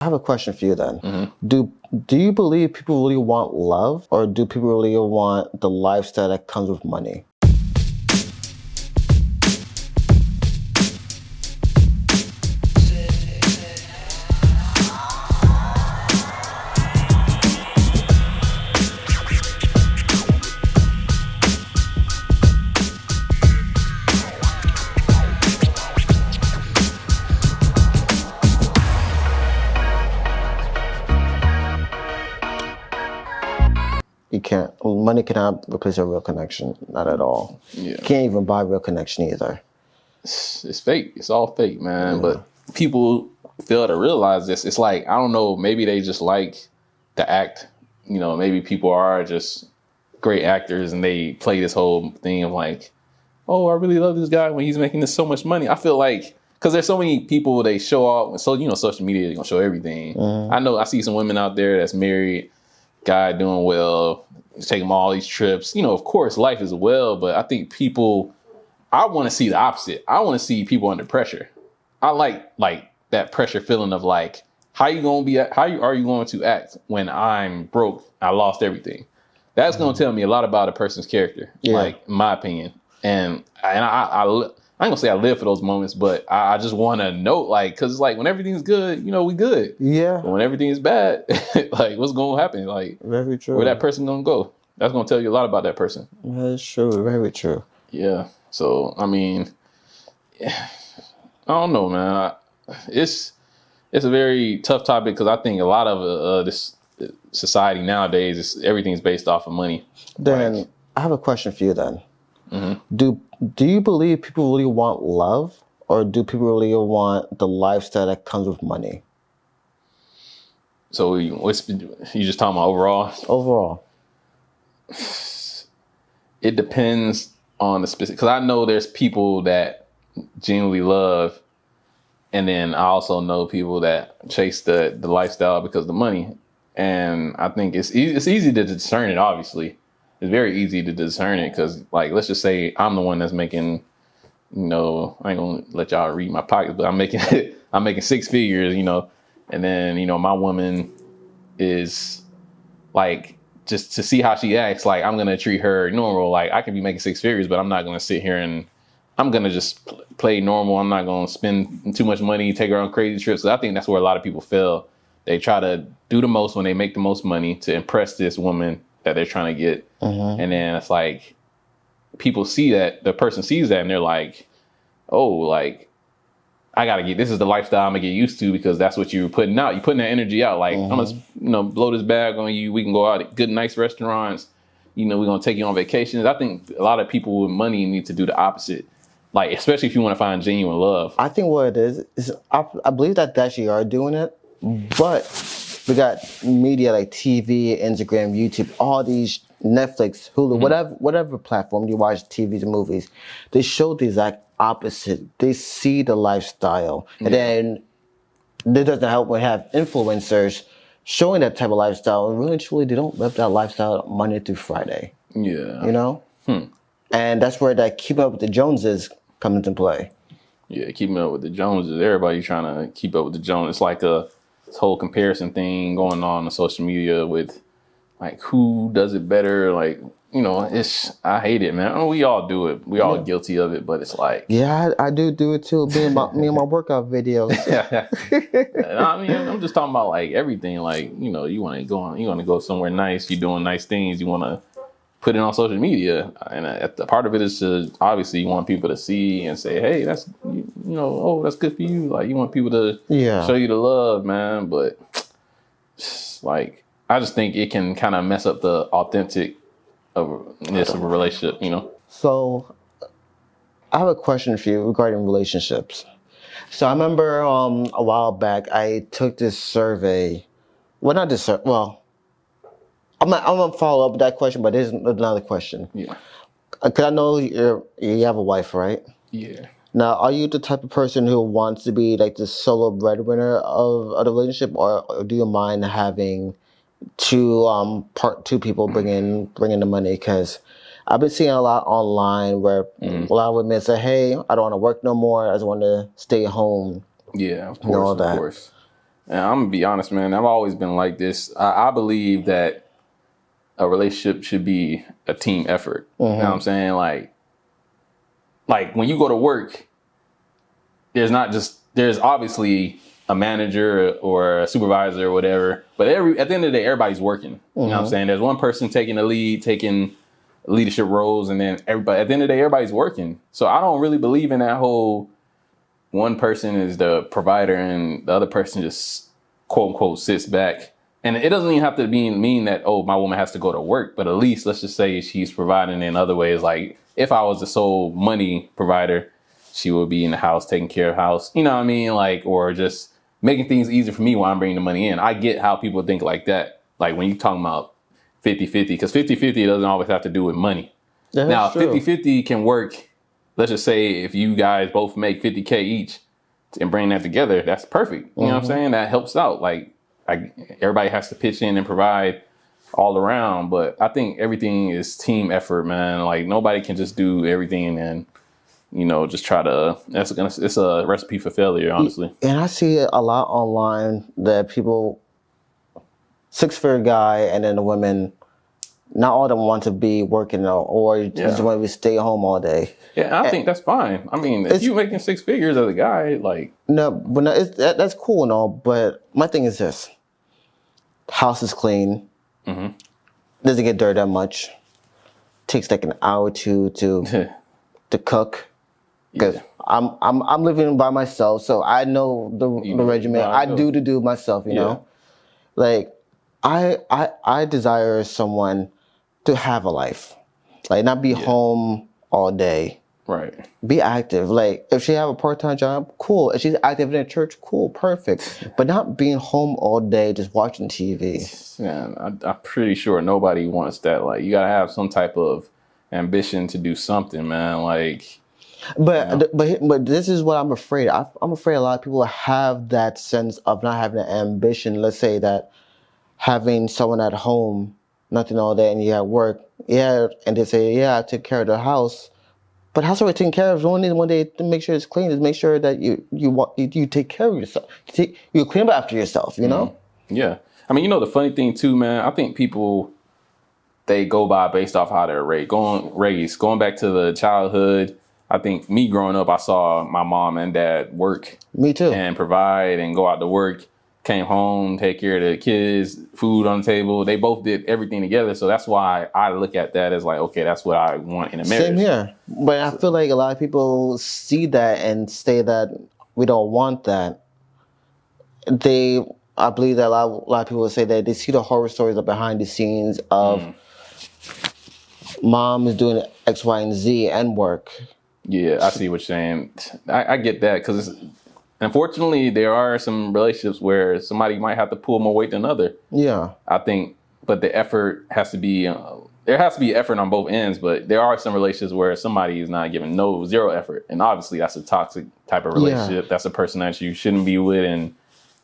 I have a question for you then. Do you believe people really want love, or do people really want the lifestyle that comes with money? You can't. Money cannot replace a real connection. Not at all. Yeah. Can't even buy a real connection either. It's fake. It's all fake, man. Yeah. But people fail to realize this. It's like, I don't know, maybe they just like to act. You know, maybe people are just great actors and they play this whole thing of like, oh, I really love this guy when he's making this so much money. I feel like, because there's so many people, they show off. So, you know, social media is going to show everything. I know I see some women out there that's married, guy doing well, take him all these trips. You know, of course, life is well, but I think people, I want to see the opposite. I want to see people under pressure. I like that pressure feeling of like, how are you going to act when I'm broke? I lost everything. That's going to tell me a lot about a person's character, like in my opinion. And I ain't gonna say I live for those moments, but I just want to know, like, because it's like when everything's good, you know, we good. Yeah. But when everything is bad, like, what's going to happen? Like, very true. Where that person gonna go? That's gonna tell you a lot about that person. That's true. Very true. Yeah. So I mean, I don't know, man. It's a very tough topic because I think a lot of this society nowadays everything's based off of money. Then like, I have a question for you. Then, do you believe people really want love, or do people really want the lifestyle that comes with money? So you just talking about overall? Overall. It depends on the specific, because I know there's people that genuinely love, and then I also know people that chase the lifestyle because of the money. And I think it's easy to discern it, obviously. It's very easy to discern it because, like, let's just say I'm the one that's making, you know, I ain't gonna let y'all read my pockets, but I'm making six figures, you know, and then, you know, my woman is like, just to see how she acts, like, I'm gonna treat her normal. Like, I can be making six figures, but I'm not gonna sit here and I'm gonna just play normal. I'm not gonna spend too much money, take her on crazy trips. So I think that's where a lot of people fail. They try to do the most when they make the most money to impress this woman that they're trying to get. And then it's like, people see that, the person sees that, and they're like, oh, like, I gotta get, this is the lifestyle I'm gonna get used to because that's what you're putting out. You're putting that energy out. Like, I'm gonna, you know, blow this bag on you. We can go out at good, nice restaurants. You know, we're gonna take you on vacations. I think a lot of people with money need to do the opposite. Like, especially if you want to find genuine love. I think what it is I believe that they actually are doing it, but we got media like TV, Instagram, YouTube, all these, Netflix, Hulu, whatever platform you watch TVs and movies, they show the exact opposite. They see the lifestyle, and then it doesn't help when have influencers showing that type of lifestyle, and really truly they don't live that lifestyle Monday through Friday. Yeah, you know, and that's where that keeping up with the Joneses come into play. Yeah, keeping up with the Joneses. Everybody trying to keep up with the Joneses. It's like this whole comparison thing going on social media with, like, who does it better? Like, you know, I hate it, man. We all do it. We all guilty of it, but it's like, yeah, I do it too. Me and my workout videos. I mean, I'm just talking about like everything. Like, you know, you want to go somewhere nice. You're doing nice things. You want to put it on social media, and the part of it is to, obviously, you want people to see and say, hey, that's, you know, oh, that's good for you. Like, you want people to show you the love, man. But like, I just think it can kind of mess up the authenticness of a relationship, you know? So I have a question for you regarding relationships. So I remember a while back, I took this survey. Well, not this survey. Well, I'm going to follow up with that question, but there's another question. Yeah. Because I know you have a wife, right? Yeah. Now, are you the type of person who wants to be like the solo breadwinner of the relationship, or do you mind having two people bringing the money? Because I've been seeing a lot online where a lot of women say, hey, I don't want to work no more. I just want to stay home. Yeah, of course, of course. And I'm gonna be honest, man. I've always been like this. I believe that a relationship should be a team effort. You know what I'm saying? Like when you go to work, there's obviously a manager or a supervisor or whatever, but at the end of the day, everybody's working. You know what I'm saying? There's one person taking the lead, taking leadership roles, and then everybody, at the end of the day, everybody's working. So I don't really believe in that whole one person is the provider and the other person just quote unquote sits back. And it doesn't even have to mean that, oh, my woman has to go to work, but at least let's just say she's providing in other ways. Like if I was the sole money provider, she would be in the house, taking care of house, you know what I mean? Like, or just making things easier for me while I'm bringing the money in. I get how people think like that. Like when you're talking about 50-50, because 50-50 doesn't always have to do with money. Yeah, now, 50-50 can work. Let's just say if you guys both make 50K each and bring that together, that's perfect. You know what I'm saying? That helps out. Like everybody has to pitch in and provide all around, but I think everything is team effort, man. Like nobody can just do everything and, just try to, it's a recipe for failure, honestly. And I see it a lot online that people, 6-figure guy, and then the women, not all of them want to be working or just want to stay home all day. Yeah, I think that's fine. I mean, if you're making 6 figures as a guy, like... That's cool and all, but my thing is this. House is clean. Doesn't get dirty that much. Takes like an hour or two to cook. Because I'm living by myself, so I know the regimen. I do myself, you know? Like, I desire someone to have a life. Like, not be home all day. Right. Be active. Like, if she have a part-time job, cool. If she's active in the church, cool, perfect. But not being home all day just watching TV. Yeah, I'm pretty sure nobody wants that. Like, you gotta have some type of ambition to do something, man. Like, but this is what I'm afraid. I'm afraid a lot of people have that sense of not having an ambition. Let's say that having someone at home, nothing all day, and you at work, and they say, I took care of the house. But how's it taken care of? Only one day to make sure it's clean is make sure that you take care of yourself. You clean up after yourself, you know? Yeah. I mean, the funny thing too, man, I think people, they go by based off how they're raised. Going back to the childhood, I think me growing up, I saw my mom and dad work. Me too. And provide and go out to work. Came home, take care of the kids, food on the table. They both did everything together. So that's why I look at that as like, okay, that's what I want in a marriage. Same here. But I feel like a lot of people see that and say that we don't want that. I believe that a lot of people say that they see the horror stories of behind the scenes of mom is doing X, Y, and Z and work. Yeah, I see what you're saying. I get that because unfortunately, there are some relationships where somebody might have to pull more weight than another. Yeah. I think, but the effort has to be, there has to be effort on both ends, but there are some relationships where somebody is not giving zero effort. And obviously that's a toxic type of relationship. That's a person that you shouldn't be with. And,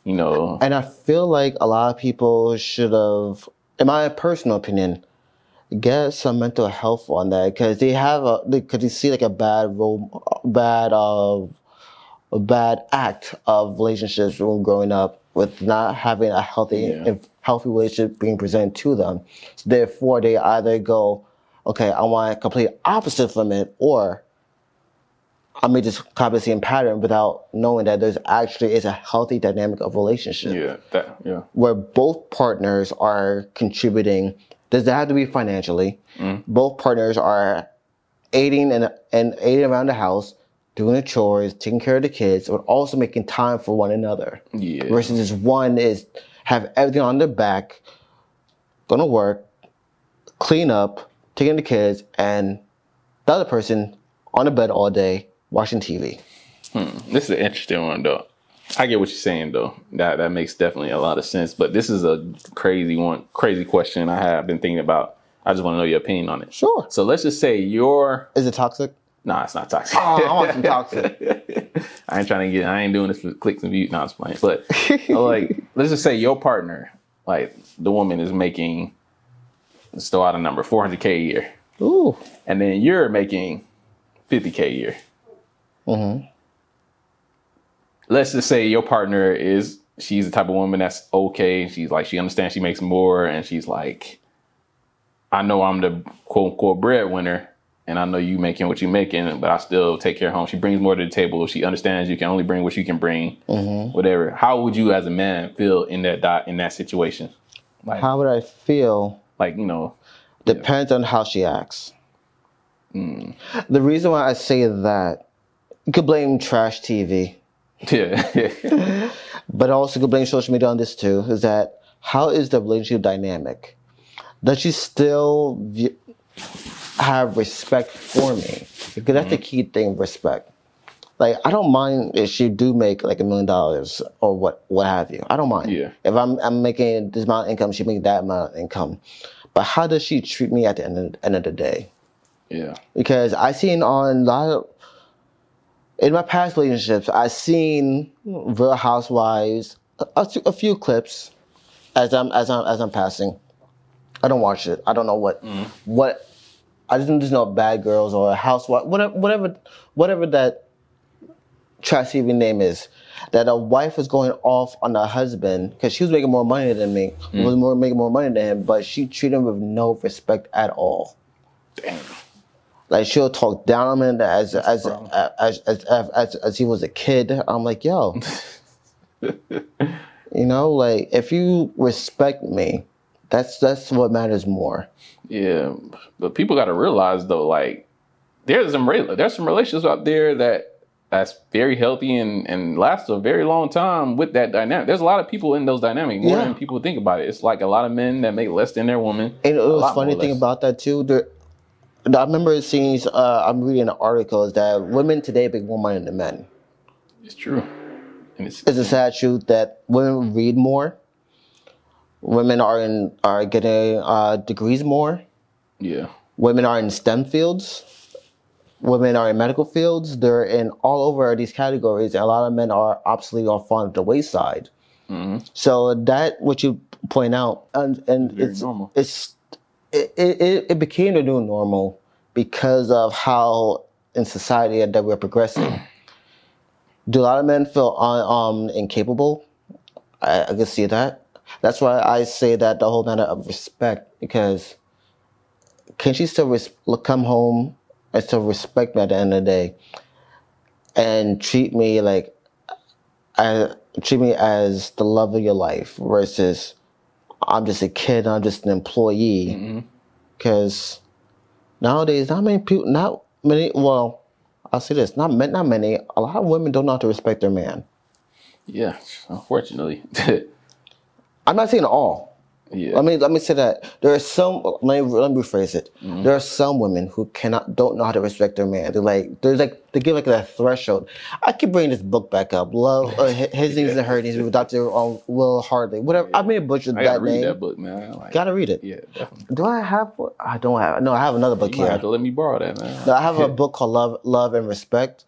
And I feel like a lot of people should have, in my personal opinion, get some mental health on that because because you see like a bad act of relationships when growing up with not having a healthy relationship being presented to them. So therefore, they either go, okay, I want a complete opposite from it, or I may just copy the same pattern without knowing that there's actually is a healthy dynamic of relationship. Where both partners are contributing. Does it have to be financially? Both partners are aiding around the house, doing the chores, taking care of the kids, but also making time for one another. Yeah. Versus this one is have everything on their back, going to work, clean up, taking the kids, and the other person on the bed all day watching TV. This is an interesting one, though. I get what you're saying, though. That makes definitely a lot of sense. But this is a crazy question I have been thinking about. I just want to know your opinion on it. Sure. So let's just say Is it toxic? Nah, it's not toxic. Oh, I want some toxic. I ain't doing this for clicks and views. No, it's playing. But like, let's just say your partner, like the woman is making, let's throw out a number, $400K a year. Ooh. And then you're making $50K a year. Let's just say your partner is she's the type of woman that's okay. She's like, she understands she makes more, and she's like, I know I'm the quote unquote breadwinner, and I know you making what you're making, but I still take care of home. She brings more to the table. She understands you can only bring what you can bring, whatever. How would you as a man feel in that situation? Like, how would I feel? Like, you know. Depends on how she acts. The reason why I say that, you could blame trash TV. Yeah. But also could blame social media on this too, is that how is the relationship dynamic? Does she still have respect for me? Because that's the key thing, respect. Like, I don't mind if she do make like $1 million or what have you. I don't mind. Yeah. If I'm making this amount of income, she making that amount of income. But how does she treat me at the end of the day? Yeah. Because I seen on a lot of, in my past relationships, I seen Real Housewives, a few clips as I'm passing. I don't watch it. I don't know what I just know Bad Girls or Housewife, whatever that trash TV name is. That a wife was going off on the husband because she was making more money than me, making more money than him, but she treated him with no respect at all. Damn. Like, she'll talk down on him as he was a kid. I'm like, yo, you know, like, if you respect me, that's what matters more. Yeah, but people got to realize though, like, there's some relationships out there that's very healthy and lasts a very long time with that dynamic. There's a lot of people in those dynamics more than people think about it. It's like a lot of men that make less than their woman. And it was funny thing about that too. I remember seeing, I'm reading an article, is that women today make more money than men. It's true. And it's a sad truth that women read more. Women are getting degrees more. Yeah. Women are in STEM fields. Women are in medical fields. They're in all over these categories. And a lot of men are obsolete or falling to the wayside. So that, what you point out, and it's normal. It became the new normal because of how in society that we're progressing. Do a lot of men feel incapable? I can see that. That's why I say that the whole matter of respect, because can she still come home and still respect me at the end of the day and treat me as the love of your life versus I'm just a kid, I'm just an employee. Because nowadays, not many, well, I'll say this, not many, a lot of women don't know how to respect their man. Yeah, unfortunately. I'm not saying all. Yeah. Let me say that there are some. Let me rephrase it. There are some women who don't know how to respect their man. They give like that threshold. I keep bringing this book back up. Love, his needs and her needs with Dr. Will Hardley. Whatever. I may butcher that name. I gotta read that book, man. Gotta read it. Yeah, definitely. Do I have? I don't have. No, I have another book you here. You have to let me borrow that, man. No, I have a book called Love and Respect.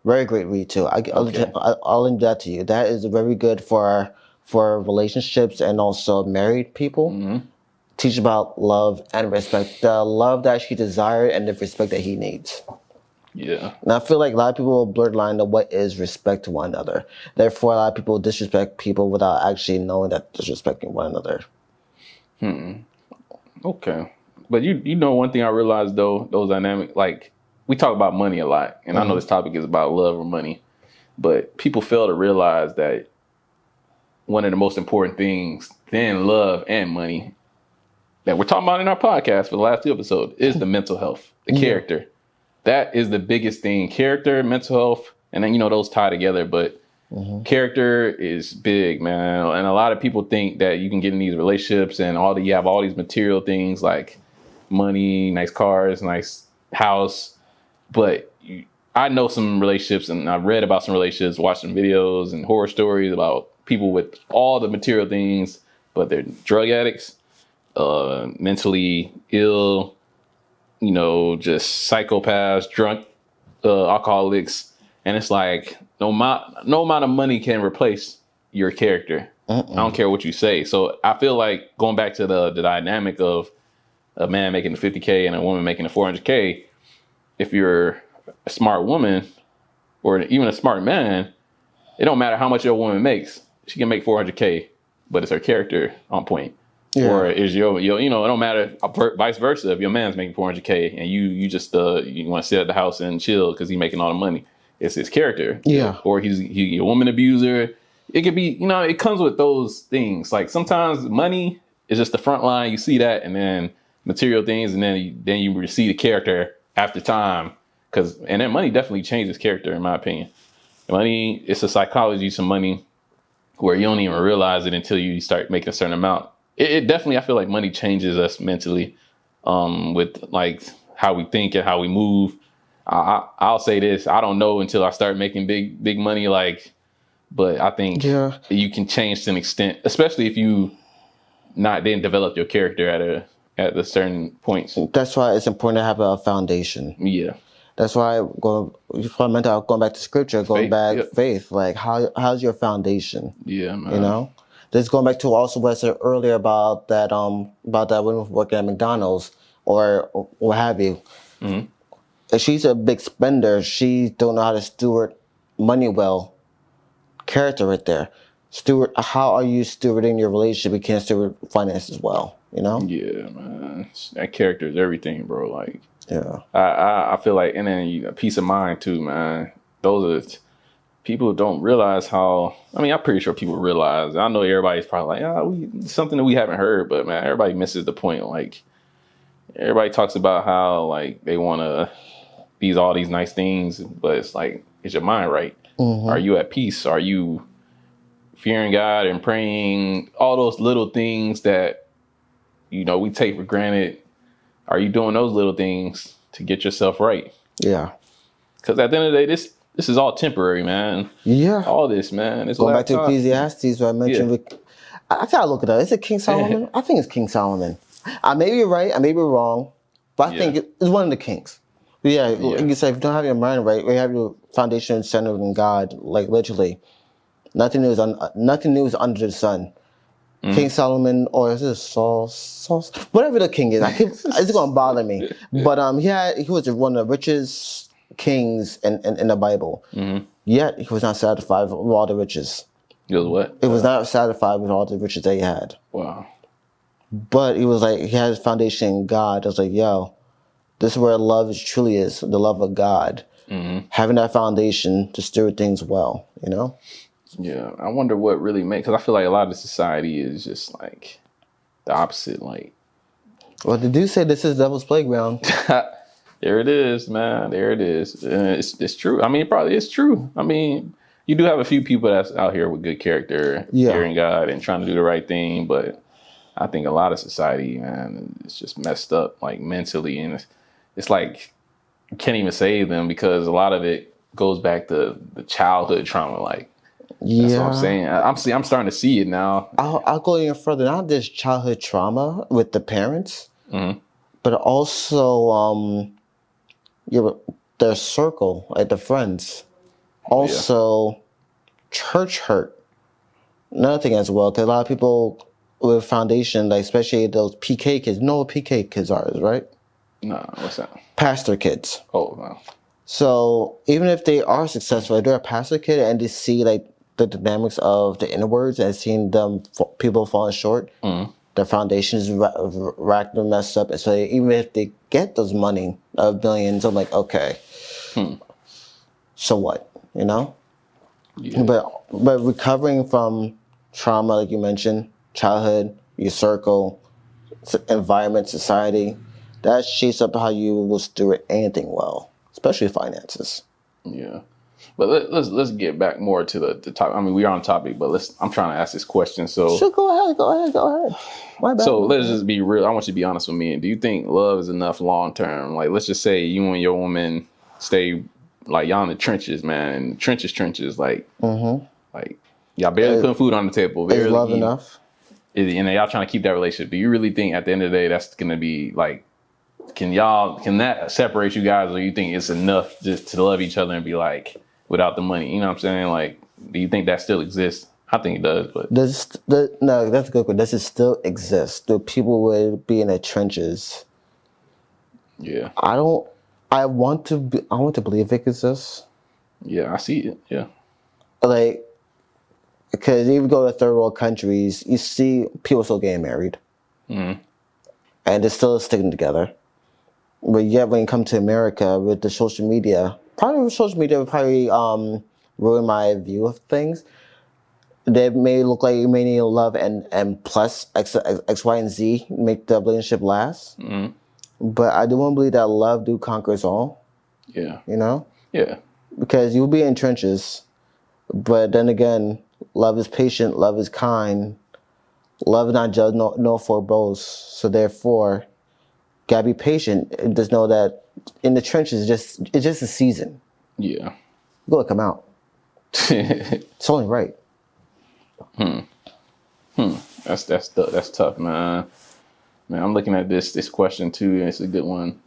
Very great read too. I'll link that to you. That is very good for relationships and also married people. Teach about love and respect. The love that she desired and the respect that he needs. Yeah. And I feel like a lot of people blur the line of what is respect to one another. Therefore, a lot of people disrespect people without actually knowing that disrespecting one another. Okay. But you know one thing I realized though, those dynamics, like, we talk about money a lot. And I know this topic is about love or money. But people fail to realize that one of the most important things than love and money that we're talking about in our podcast for the last 2 episodes is the mental health, the character. That is the biggest thing. Character, mental health, and then, those tie together. But character is big, man. And a lot of people think that you can get in these relationships and you have all these material things like money, nice cars, nice house. But I know some relationships, and I've read about some relationships, watched some videos and horror stories about people with all the material things, but they're drug addicts, mentally ill, just psychopaths, drunk, alcoholics. And it's like, no amount of money can replace your character. I don't care what you say. So I feel like going back to the dynamic of a man making the 50K and a woman making the 400K, if you're a smart woman or even a smart man, it don't matter how much your woman makes. she can make 400K, but is her character on point? Yeah. Or is your you know, it don't matter, vice versa. If your man's making 400K and you just you want to sit at the house and chill because he's making all the money, it's his character. Yeah. Or he's a woman abuser. It could be, you know, it comes with those things. Like sometimes money is just the front line. You see that, and then material things, and then you see the character after time. And then money definitely changes character, in my opinion. Money, it's a psychology to money where you don't even realize it until you start making a certain amount. It definitely, I feel like money changes us mentally, with like how we think and how we move. I'll say this: I don't know until I start making big money. But I think you can change to an extent, especially if you didn't develop your character at a certain points. That's why it's important to have a foundation. Yeah. That's why going back to scripture, faith. Like how's your foundation? Yeah, man. You know, this going back to also what I said earlier about that woman working at McDonald's or what have you. Mm-hmm. If she's a big spender, she don't know how to steward money well. Character right there. How are you stewarding your relationship? You can't steward finances well. You know. Yeah, man. That character is everything, bro. Like. Yeah, I feel like, and then peace of mind too, man. Those are people don't realize how. I mean, I'm pretty sure people realize. I know everybody's probably like, something that we haven't heard, but man, everybody misses the point. Like, everybody talks about how like they want to all these nice things, but it's like, is your mind right? Mm-hmm. Are you at peace? Are you fearing God and praying? All those little things that we take for granted. Are you doing those little things to get yourself right? Yeah. Because at the end of the day, this is all temporary, man. Yeah. All this, man. It's going back to Ecclesiastes, what I mentioned. Yeah. I gotta look it up. Is it King Solomon? I think it's King Solomon. I may be right. I may be wrong. But I think it's one of the kings. Yeah. Like you say, if you don't have your mind right, or you have your foundation centered in God, like literally, nothing new is under the sun. Mm. King Solomon, or is it Saul, whatever the king is. It's gonna bother me. But he was one of the richest kings in the Bible. Mm-hmm. Yet he was not satisfied with all the riches. He was what? It was not satisfied with all the riches that he had. Wow. But he was like, he had his foundation in God. I was like, yo, this is where love truly is, the love of God. Mm-hmm. Having that foundation to steward things well, you know? Yeah, I wonder what really makes, because I feel like a lot of society is just like the opposite. Like, well, they do say this is devil's playground. There it is, man. There it is. It's true. I mean, it probably is true. I mean, you do have a few people that's out here with good character, fearing God and trying to do the right thing. But I think a lot of society, man, it's just messed up, like mentally, and it's like you can't even save them because a lot of it goes back to the childhood trauma, like. That's what I'm saying. I'm starting to see it now. I'll go even further. Not just childhood trauma with the parents, but also their circle, like the friends. Also, church hurt. Another thing as well, because a lot of people with foundation, like especially those PK kids. You know what PK kids are, right? No, what's that? Pastor kids. Oh, wow. So even if they are successful, if they're a pastor kid and they see like the dynamics of the inner words and seeing people falling short, their foundation is racked and messed up. And so even if they get those money of billions, I'm like, okay, so what, you know? Yeah. But recovering from trauma, like you mentioned, childhood, your circle, environment, society, that shapes up how you will steward anything well, especially finances. Yeah. But let's get back more to the topic. I mean, we are on topic, but I'm trying to ask this question. So sure, go ahead. My bad. So let's just be real. I want you to be honest with me. And do you think love is enough long term? Like, let's just say you and your woman stay like y'all in the trenches, man. Trenches. Like, like y'all barely putting food on the table. Is love enough? And y'all trying to keep that relationship. Do you really think at the end of the day that's gonna be like? Can that separate you guys, or you think it's enough just to love each other and be like? Without the money, you know what I'm saying? Like, do you think that still exists? I think it does, but no, that's a good question. Does it still exist? Do people would be in the trenches? Yeah, I want to believe it exists. Yeah, I see it. Yeah, like Because if you go to third world countries, you see people still getting married. Mm-hmm. And they're still sticking together. But yet when you come to America with the social media, probably social media would probably ruin my view of things. They may look like you may need love and plus X, Y, and Z make the relationship last. Mm-hmm. But I do want to believe that love do conquers all. Yeah. You know? Yeah. Because you'll be in trenches. But then again, love is patient, love is kind. Love is not judge, no forebodes. So therefore, gotta be patient. And just know that in the trenches, it's just a season. Yeah. It's gonna come out. It's only right. That's tough, man. Man, I'm looking at this question too, and it's a good one.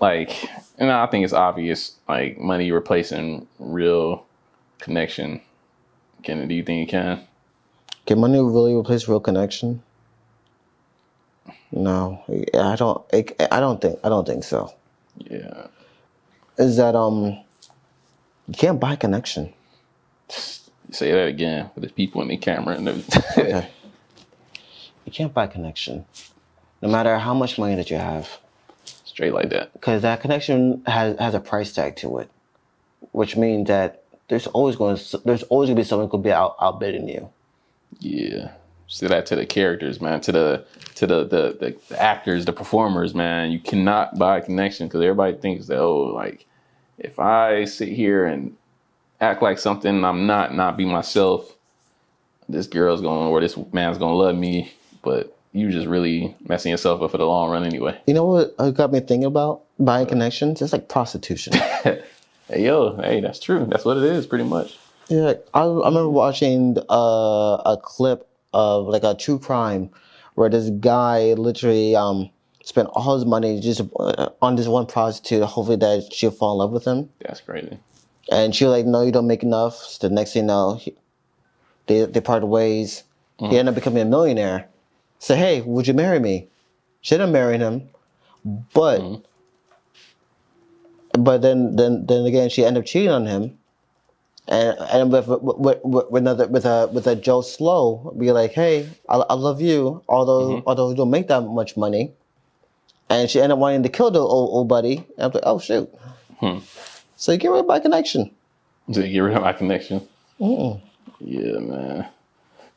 I think it's obvious, like money replacing real connection. Do you think it can? Can money really replace real connection? No, I don't think so. Yeah. Is that you can't buy connection. Say that again for the people in the camera and everything. Okay. You can't buy connection, no matter how much money that you have. Straight like that. Because that connection has a price tag to it, which means that there's always going to be someone who could be outbidding you. Yeah. Say that to the characters, man. To the actors, the performers, man. You cannot buy a connection because everybody thinks that, like, if I sit here and act like something I'm not be myself, this girl's going or this man's gonna love me, but you just really messing yourself up for the long run anyway. You know what got me thinking about buying connections? It's like prostitution. Hey, that's true. That's what it is, pretty much. Yeah, I remember watching a clip of like a true crime where this guy literally spent all his money just on this one prostitute, hopefully that she'll fall in love with him. That's crazy. And she was like, no, you don't make enough. So the next thing you know, they parted ways. Mm-hmm. He ended up becoming a millionaire. Say, hey, would you marry me? She didn't marry him, but then again, she ended up cheating on him, and with a Joe Slow, be like, hey, I love you, although you don't make that much money, and she ended up wanting to kill the old buddy. And I'm like, oh shoot. So you get rid of my connection. So you get rid of my connection. Yeah, man.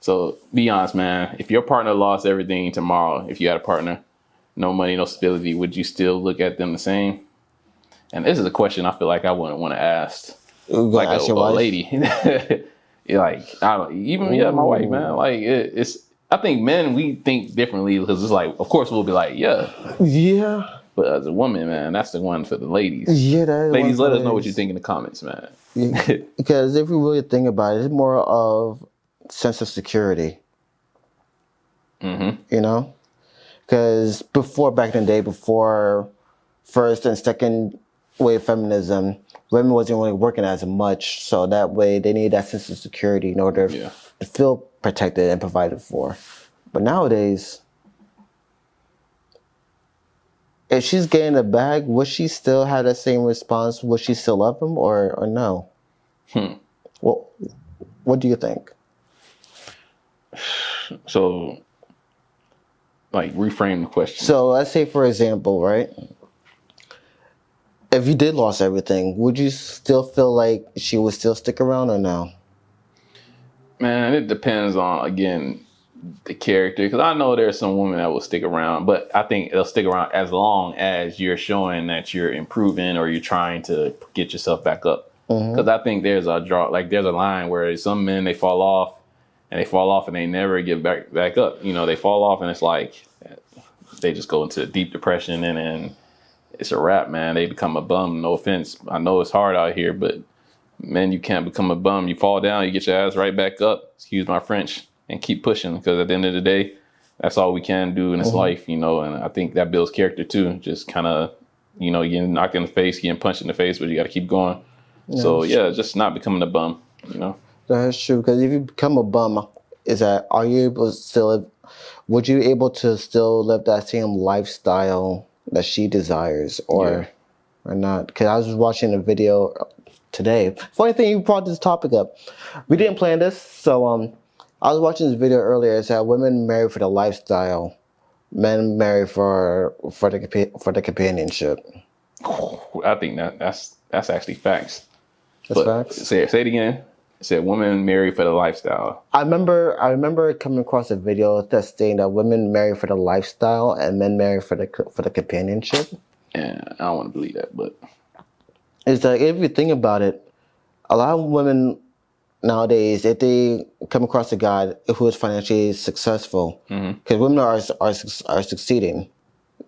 So be honest, man. If your partner lost everything tomorrow, if you had a partner, no money, no stability, would you still look at them the same? And this is a question I feel like I wouldn't want to ask, like a lady. Like my wife, man. Like it's. I think men, we think differently because it's like, of course, we'll be like, yeah. But as a woman, man, that's the one for the ladies. Yeah, ladies, let us know what you think in the comments, man. Yeah. Because if you really think about it, it's more of sense of security. You know, because back in the day, before first and second wave feminism, women wasn't really working as much, so that way they need that sense of security in order to feel protected and provided for. But nowadays, if she's getting a bag, would she still have that same response? Would she still love him or no? Well, what do you think? So, like, reframe the question. So let's say, for example, right? If you did lose everything, would you still feel like she would still stick around or no? Man, it depends on, again, the character. Because I know there's some women that will stick around, but I think they'll stick around as long as you're showing that you're improving or you're trying to get yourself back up. Because I think there's a line where some men, they fall off and they never get back up. You know, they fall off and it's like they just go into deep depression and then it's a wrap, man. They become a bum. No offense. I know it's hard out here, but man, you can't become a bum. You fall down, you get your ass right back up. Excuse my French, and keep pushing. Because at the end of the day, that's all we can do in this life, you know. And I think that builds character too. Just kind of, you know, getting knocked in the face, getting punched in the face, but you got to keep going. Yeah, so yeah, just not becoming a bum, you know. That's true. Because if you become a bum, are you able to still? Would you able to still live that same lifestyle that she desires, or or not. Because I was just watching a video today. Funny thing, you brought this topic up. We didn't plan this, so I was watching this video earlier. It said women marry for the lifestyle, men marry for the companionship. I think that's actually facts. That's facts. Say it again. It said women marry for the lifestyle. I remember coming across a video that's saying that women marry for the lifestyle and men marry for the companionship. And I don't want to believe that, but it's like, if you think about it, a lot of women nowadays, if they come across a guy who is financially successful, because women are succeeding,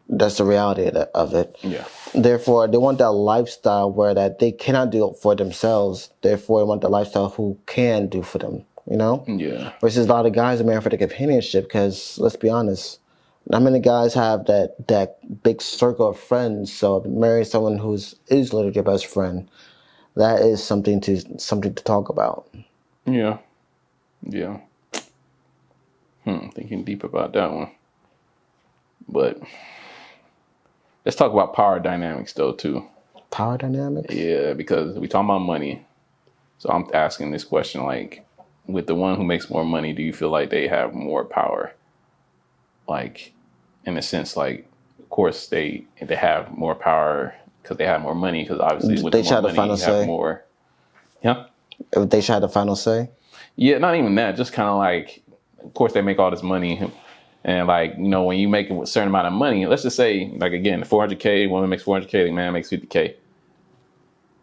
that's the reality of it. Yeah. Therefore, they want that lifestyle where that they cannot do it for themselves. Therefore, they want the lifestyle who can do for them. You know? Yeah. Versus a lot of guys are married for the companionship. Because let's be honest, not many guys have that big circle of friends. So marry someone is literally your best friend. That is something to talk about. Yeah. Yeah. Thinking deep about that one. But let's talk about power dynamics, though, too. Power dynamics? Yeah, because we talking about money. So I'm asking this question, like, with the one who makes more money, do you feel like they have more power? Like, in a sense, like, of course, they have more power because they have more money, because obviously with they more money, final you say. have more. Yeah? If they should have the final say? Yeah, not even that. Just kind of like, of course, they make all this money. And like, you know, when you make a certain amount of money, let's just say, like, again, 400K, woman makes 400K, the man makes 50K.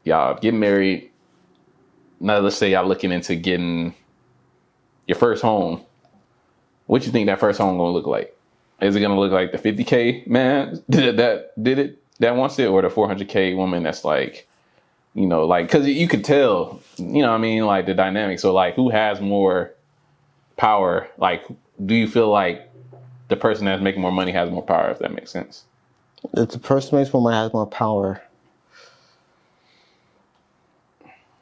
Y'all get married. Now, let's say y'all looking into getting your first home. What you think that first home gonna look like? Is it gonna look like the 50K man that wants it, or the 400K woman that's like, you know, like, because you could tell, you know what I mean, like the dynamic. So like, who has more power? Like, do you feel like the person that's making more money has more power, if that makes sense? If the person makes more money has more power.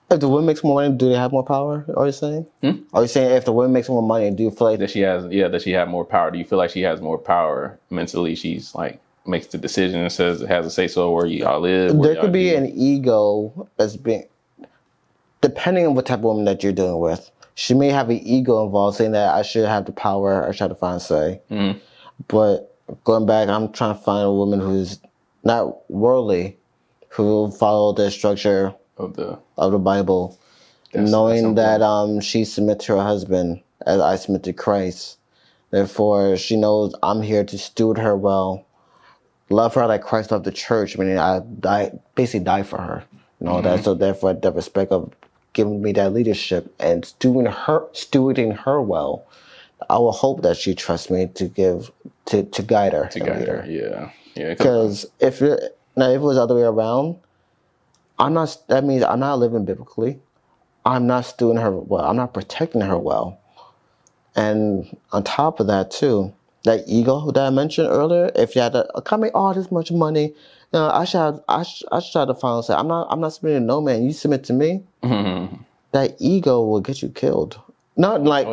If the woman makes more money, do they have more power? Are you saying? Are you saying if the woman makes more money, do you feel like that she has more power? Do you feel like she has more power mentally? She's like makes the decision and has a say so where y'all live. There could be an ego as being, depending on what type of woman that you're dealing with. She may have an ego involved, saying that I should have the power, I should have the final say. But going back, I'm trying to find a woman who's not worldly, who will follow the structure of the Bible, knowing that she submits to her husband as I submit to Christ. Therefore, she knows I'm here to steward her well, love her like Christ loved the church. Meaning, I basically die for her. You know that. So therefore, the respect of giving me that leadership and stewarding her well, I will hope that she trusts me to guide her. Yeah. Because if it was the other way around, that means I'm not living biblically. I'm not stewarding her well. I'm not protecting her well. And on top of that too, that ego that I mentioned earlier, if you had to come make all this much money, you know, I should have the final say. I'm not submitting to no man. You submit to me. That ego will get you killed. Not like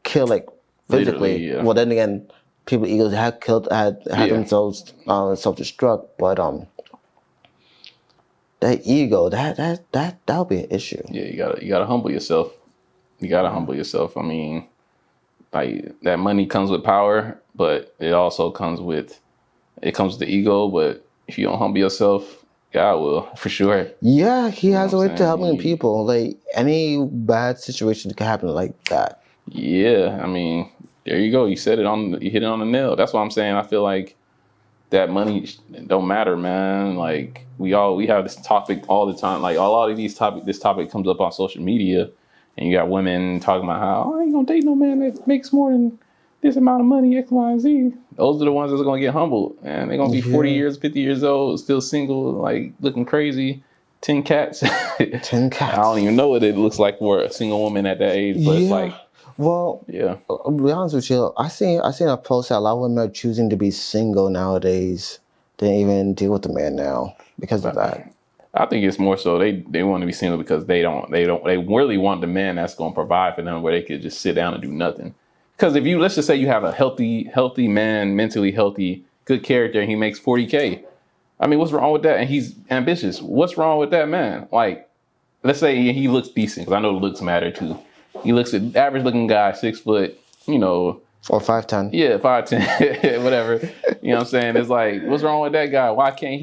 kill like physically. Well, then again, people's egos had themselves self-destruct, but that ego, that'll be an issue. Yeah, you gotta humble yourself. I mean, like, that money comes with power, but it also comes with the ego. But if you don't humble yourself, God will, for sure. Yeah, He has a way to help people. Like, any bad situation can happen like that. Yeah, I mean, there you go. You hit it on the nail. That's what I'm saying. I feel like that money don't matter, man. Like, we have this topic all the time. Like, a lot of this topic comes up on social media, and you got women talking about how, I ain't gonna date no man that makes more than this amount of money, X, Y, and Z. Those are the ones that's gonna get humbled, and they're gonna be 40 years, 50 years old, still single, like looking crazy, 10 cats. 10 cats. I don't even know what it looks like for a single woman at that age, but it's like, well, I'll be honest with you. I seen a post that a lot of women are choosing to be single nowadays than even deal with the man now because of that. I think it's more so they want to be single because they really want the man that's going to provide for them, where they could just sit down and do nothing. Because if let's just say you have a healthy man, mentally healthy, good character, and he makes 40K, I mean, what's wrong with that? And he's ambitious. What's wrong with that, man? Like, let's say he looks decent, because I know looks matter too. He looks an average looking guy, 6 foot, you know. Or 5'10". Yeah, 5'10", whatever. You know what I'm saying? It's like, what's wrong with that guy? Why can't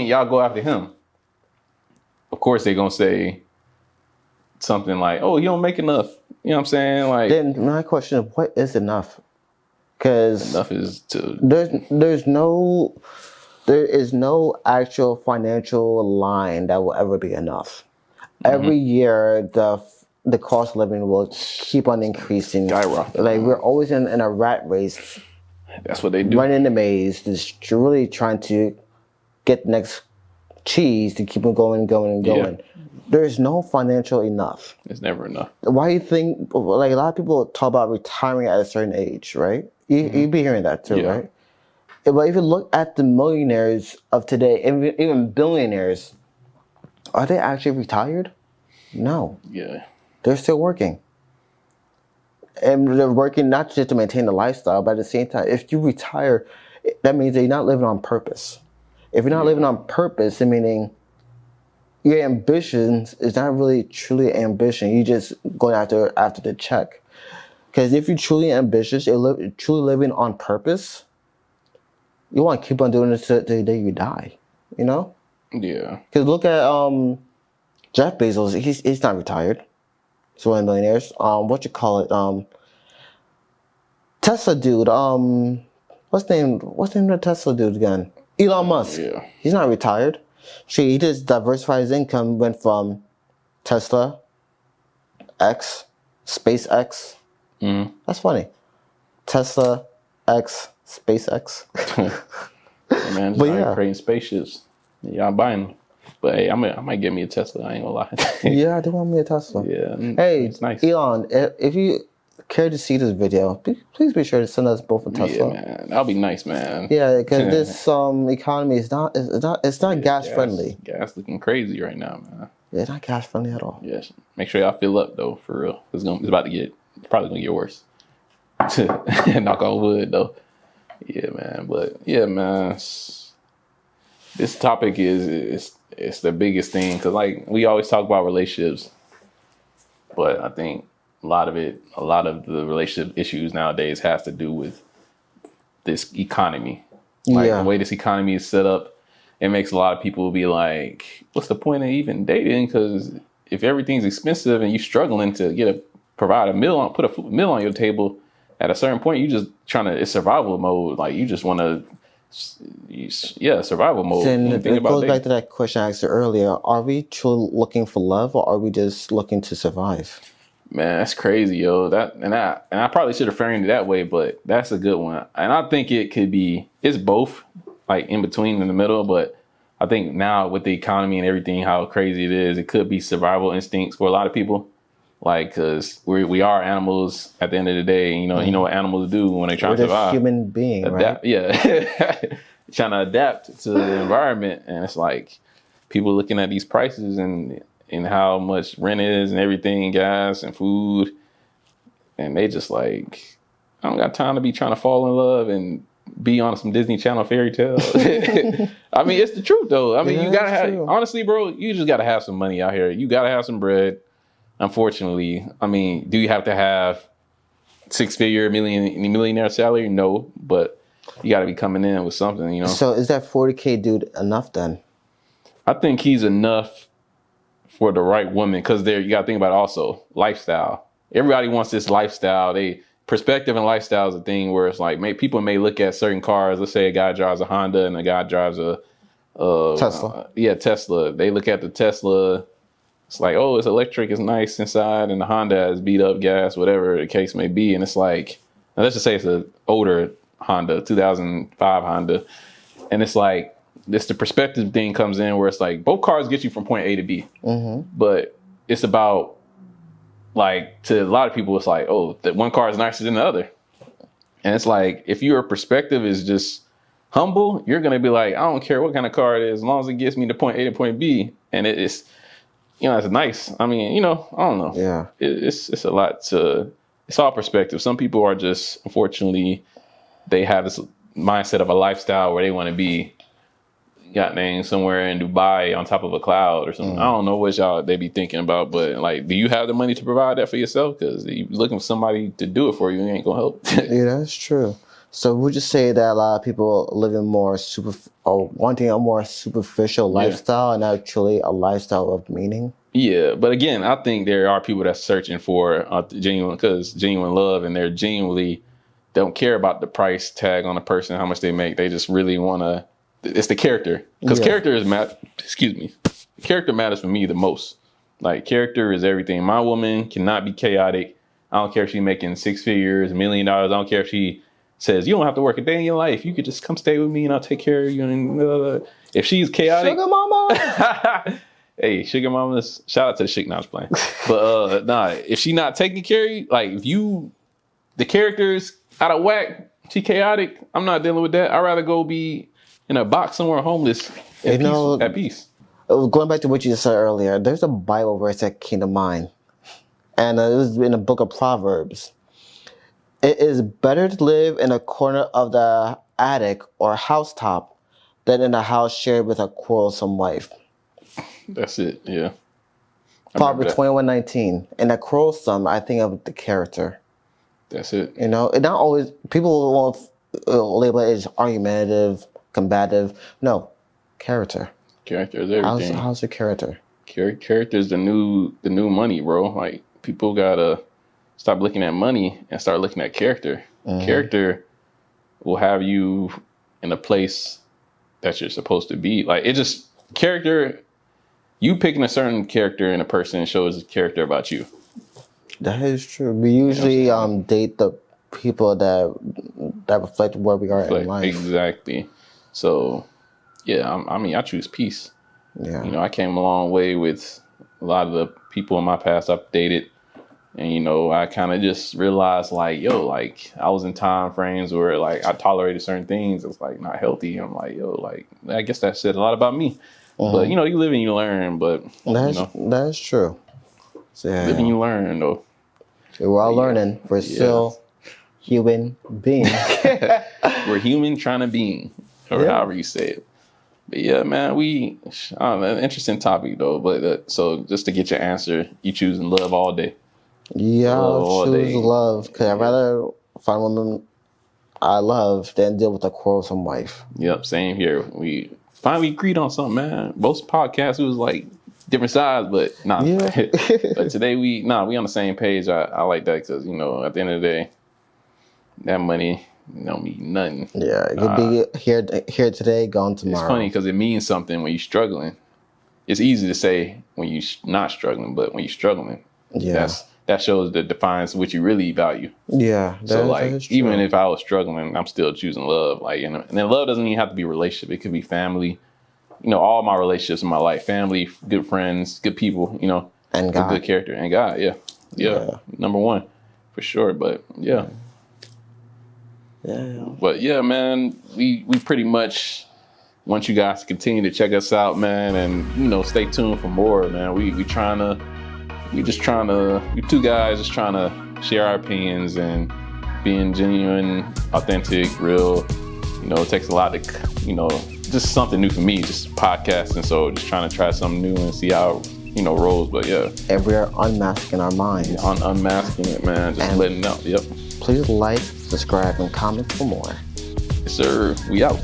y'all go after him? Of course they're gonna say something like, oh, you don't make enough. You know what I'm saying? Like, then my question is, what is enough? Because enough is to there is no actual financial line that will ever be enough. Every year the cost of living will keep on increasing. Skyrocket. Like, we're always in a rat race. That's what they do. Running the maze, just really trying to get the next cheese to keep on going. Yeah. There's no financial enough. It's never enough. Why do you think, like, a lot of people talk about retiring at a certain age, right? You be hearing that too, right? But if you look at the millionaires of today, even billionaires, are they actually retired? No. Yeah. They're still working. And they're working not just to maintain the lifestyle, but at the same time, if you retire, that means that you're not living on purpose. If you're not living on purpose, meaning your ambitions is not really truly ambition. You just going after the check. Because if you're truly ambitious, you're truly living on purpose, you want to keep on doing this till the day you die. You know? Yeah. Because look at Jeff Bezos. He's not retired. He's one of the millionaires. What you call it? Tesla dude. What's the name of the Tesla dude again? Elon Musk. Yeah. He's not retired. He just diversified his income. Went from Tesla, X, SpaceX. That's funny. Tesla, X, SpaceX. Man, just creating spaceships. Y'all buying them. But hey, I might get me a Tesla. I ain't gonna lie. Yeah, I do want me a Tesla. Yeah. Hey, it's nice. Elon, if you care to see this video, please be sure to send us both a Tesla. Yeah, man. That'll be nice, man. Yeah, because this economy is not gas friendly. Gas looking crazy right now, man. Yeah, it's not gas friendly at all. Yes. Make sure y'all fill up though, for real. It's probably gonna get worse. Knock on wood though. Yeah, man. But yeah, man. This topic is the biggest thing, because like we always talk about relationships, but I think a lot of the relationship issues nowadays has to do with this economy. Like the way this economy is set up, it makes a lot of people be like, what's the point of even dating? Because if everything's expensive and you're struggling to put a meal on your table, at a certain point, you just it's survival mode. Like you just want to, survival mode. Then it goes back to that question I asked you earlier. Are we truly looking for love, or are we just looking to survive? Man, that's crazy, yo. I probably should have framed it that way, but that's a good one. And I think it's both, like in between, in the middle. But I think now with the economy and everything, how crazy it is, it could be survival instincts for a lot of people. Like, cause we are animals at the end of the day. You know what animals do when they try to survive. Human being, adapt, right? Yeah, trying to adapt to the environment, and it's like people looking at these prices and how much rent is and everything, gas and food, and they just like, I don't got time to be trying to fall in love and be on some Disney Channel fairy tale. I mean, it's the truth though. I mean, you gotta have, honestly, bro, you just gotta have some money out here. You gotta have some bread. Unfortunately, I mean, do you have to have six-figure millionaire salary? No, but you got to be coming in with something, you know. So is that 40K dude enough then? I think he's enough for the right woman, because you got to think about also lifestyle. Everybody wants this lifestyle. Perspective and lifestyle is a thing where it's like, people may look at certain cars. Let's say a guy drives a Honda and a guy drives a Tesla. Tesla. They look at the Tesla. It's like, oh, it's electric, it's nice inside, and the Honda has beat up gas, whatever the case may be. And it's like, now let's just say it's an older Honda, 2005 Honda. And it's like, the perspective thing comes in where it's like, both cars get you from point A to B. But it's about, like, to a lot of people, it's like, oh, that one car is nicer than the other. And it's like, if your perspective is just humble, you're going to be like, I don't care what kind of car it is, as long as it gets me to point A to point B. And it's, it's nice. I mean, I don't know. Yeah. It's a lot it's all perspective. Some people are just, unfortunately, they have this, mindset of a lifestyle where they want to be got named somewhere in Dubai on top of a cloud or something. I don't know what they be thinking about, but like, do you have the money to provide that for yourself? Because you looking for somebody to do it for you, ain't gonna help. Yeah, that's true. So would you say that a lot of people living more wanting a more superficial lifestyle and actually a lifestyle of meaning? Yeah, but again, I think there are people that's searching for genuine love, and they're genuinely don't care about the price tag on a person, how much they make. They just really want to. It's the character, because character is character matters for me the most. Like, character is everything. My woman cannot be chaotic. I don't care if she's making 6 figures, $1 million. I don't care if she says you don't have to work a day in your life. You could just come stay with me and I'll take care of you. And if she's chaotic, sugar mama. Hey, sugar mamas, shout out to the chick. Not playing, but if she not taking care of you, like if the character's out of whack, she chaotic. I'm not dealing with that. I'd rather go be in a box somewhere homeless at peace. Going back to what you said earlier, there's a Bible verse that came to mind. And it was in the book of Proverbs. It is better to live in a corner of the attic or housetop than in a house shared with a quarrelsome wife. That's it, yeah. Proverbs 21:19. And a quarrelsome, I think of the character. That's it. You know, it not always, people won't label it as argumentative, combative. No, character. Character is everything. How's your character? Character is the new money, bro. Like, people gotta stop looking at money and start looking at character. Mm-hmm. Character will have you in a place that you're supposed to be. Like, character, you picking a certain character in a person shows a character about you. That is true. We usually date the people that reflect where we are in life. Exactly. So, yeah, I choose peace. Yeah. You know, I came a long way with a lot of the people in my past I've dated. And, you know, I kind of just realized, like, I was in time frames where, like, I tolerated certain things. It was, like, not healthy. And I'm like, I guess that said a lot about me. Mm-hmm. But, you know, you live and you learn. But, that's true. So, live and you learn, though. We're all learning. We're still human beings. We're human trying to be, or however you say it. But yeah, man, an interesting topic though. But so just to get your answer, you choosing love all day. Yeah, I'll choose love because I'd rather find a woman I love than deal with a quarrelsome wife. Yep, same here. We finally agreed on something, man. Most podcasts it was like different sides, but nah. Yeah. But today we on the same page. I like that because, you know, at the end of the day, that money don't mean nothing. Yeah, you could be here today, gone tomorrow. It's funny because it means something when you're struggling. It's easy to say when you're not struggling, but when you're struggling, that shows that defines what you really value. Yeah. So like, even if I was struggling, I'm still choosing love. Like, and then love doesn't even have to be a relationship. It could be family. You know, all my relationships in my life, family, good friends, good people, you know, and God. Good character, and God. Yeah. Number one, for sure. But yeah. But yeah, man, we pretty much want you guys to continue to check us out, man, and, you know, stay tuned for more, man. We two guys just trying to share our opinions and being genuine, authentic, real. You know, it takes a lot to, you know, just something new for me, just podcasting. So just trying to try something new and see how, you know, rolls. But yeah. And we are unmasking our minds. Unmasking it, man. Just letting it out. Yep. Please like, subscribe, and comment for more. Yes, sir. We out.